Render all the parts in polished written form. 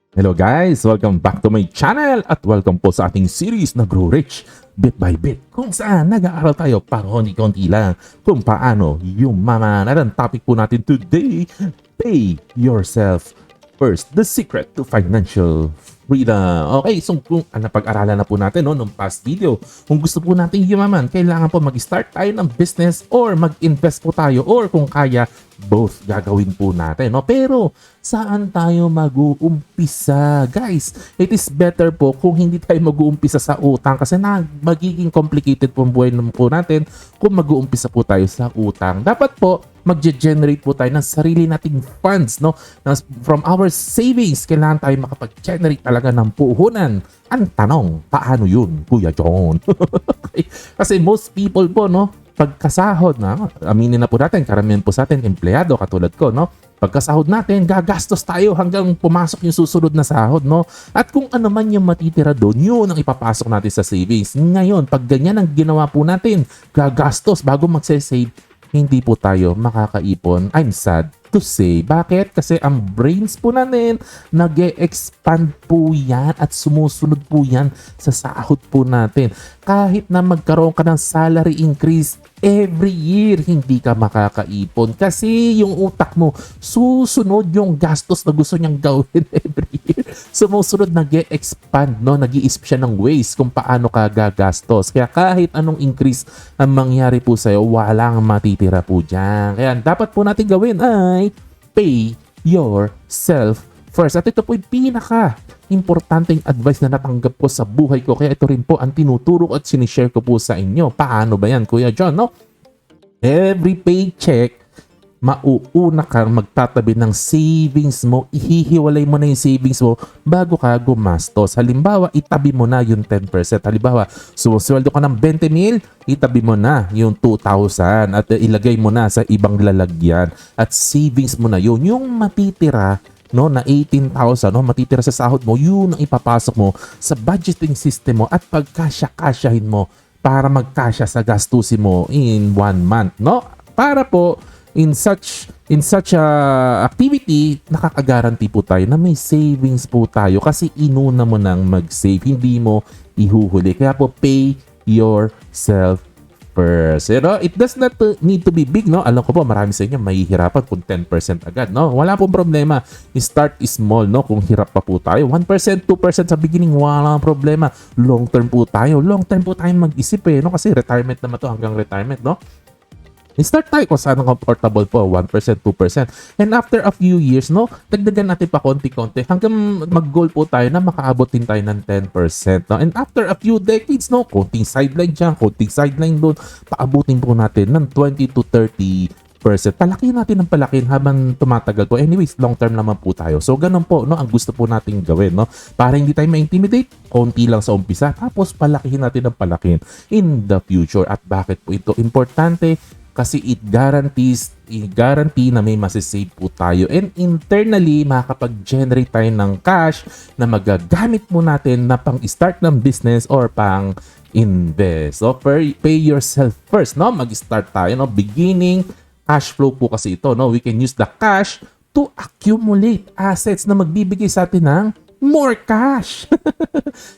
Hello guys! Welcome back to my channel at welcome po sa ating series na Grow Rich Bit by Bit, kung saan nag-aaral tayo konti-konti lang kung paano yumaman. At ang topic po natin today, pay yourself first, the secret to financial freedom. Okay, so kung napag-aralan na po natin nung past video, kung gusto po natin yumaman, kailangan po mag-start tayo ng business or mag-invest po tayo, or kung kaya, both gagawin po natin. Pero saan tayo mag-uumpisa? Guys, it is better po kung hindi tayo mag-uumpisa sa utang, kasi magiging complicated po ang buhay po natin kung mag-uumpisa po tayo sa utang. Dapat po mag-generate po tayo ng sarili nating funds, from our savings. Kailangan tayo makapag-generate talaga ng puhunan. Ang tanong, paano yun, Kuya John? Okay. Kasi most people po, pagkasahod na, aminin na po natin, karamihan po sa atin, empleyado, katulad ko, pagkasahod natin, gagastos tayo hanggang pumasok yung susunod na sahod, At kung ano man yung matitira doon, yun ang ipapasok natin sa savings. Ngayon, pag ganyan ang ginawa po natin, gagastos bago magse-save, hindi po tayo makakaipon. I'm sad to say. Bakit? Kasi ang brains po natin nag-e-expand po yan at sumusunod po yan sa sahod po natin. Kahit na magkaroon ka ng salary increase every year, hindi ka makakaipon kasi yung utak mo susunod yung gastos na gusto niyang gawin every year. Sumusunod, nag-e-expand, nag-iisip siya ng ways kung paano ka gagastos. Kaya kahit anong increase ang mangyari po sa'yo, walang matitira po dyan. Kaya dapat po natin gawin ay pay yourself first. At ito po yung pinaka-importanting advice na natanggap ko sa buhay ko. Kaya ito rin po ang tinuturo at sinishare ko po sa inyo. Paano ba yan, Kuya John? Every paycheck, mauuna kang magtatabi ng savings mo. Ihihiwalay mo na yung savings mo bago ka gumastos. Halimbawa, itabi mo na yung 10%. Halimbawa, sumusweldo ka ng 20 mil, itabi mo na yung 2,000 at ilagay mo na sa ibang lalagyan. At savings mo na yun. Yung matitira, na 18,000, matitira sa sahod mo, yun ang ipapasok mo sa budgeting system mo at pagkasya-kasyahin mo para magkasya sa gastusin mo in 1 month, Para po in such activity, nakaka-guarantee po tayo na may savings po tayo kasi inuna mo nang mag-save, hindi mo ihuhuli. Kaya po, pay yourself first. It does not need to be big, Alam ko po, marami sa inyo mahihirapan kung 10% agad, Wala pong problema. Start small, Kung hirap pa po tayo, 1%, 2% sa beginning, wala problema. Long term po tayo. Long term po tayo mag-isip, Kasi retirement naman to, hanggang retirement, Start tayo kung saan comfortable po, 1%, 2%. And after a few years, dagdagan natin pa konti-konti hanggang mag-goal po tayo na makaabot din tayo ng 10%. And after a few decades, konting sideline dyan, konting sideline doon, paabutin po natin ng 20 to 30%. Palakin natin ng palakin habang tumatagal po. Anyways, long term naman po tayo. So, ganun po, ang gusto po nating gawin, Para hindi tayo ma-intimidate, konti lang sa umpisa, tapos palakihin natin ng palakin in the future. At bakit po ito importante? Kasi it guarantee na may masisave po tayo. And internally, makakapag-generate tayo ng cash na magagamit mo natin na pang-start ng business or pang-invest. So, pay yourself first, Mag-start tayo, Beginning cash flow po kasi ito, We can use the cash to accumulate assets na magbibigay sa atin ng more cash.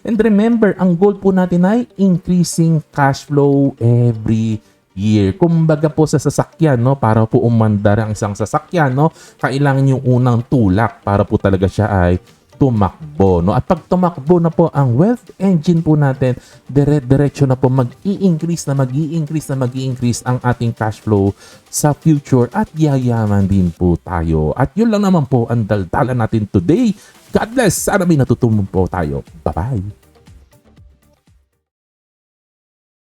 And remember, ang goal po natin ay increasing cash flow every year. Kumbaga po sa sasakyan, para po umandar ang isang sasakyan, kailangan yung unang tulak para po talaga siya ay tumakbo, At pag tumakbo na po ang wealth engine po natin, diretso na po mag-i-increase ang ating cash flow sa future at yayaman din po tayo. At yun lang naman po ang daldalan natin today. God bless! Sana may natutunan po tayo. Bye-bye!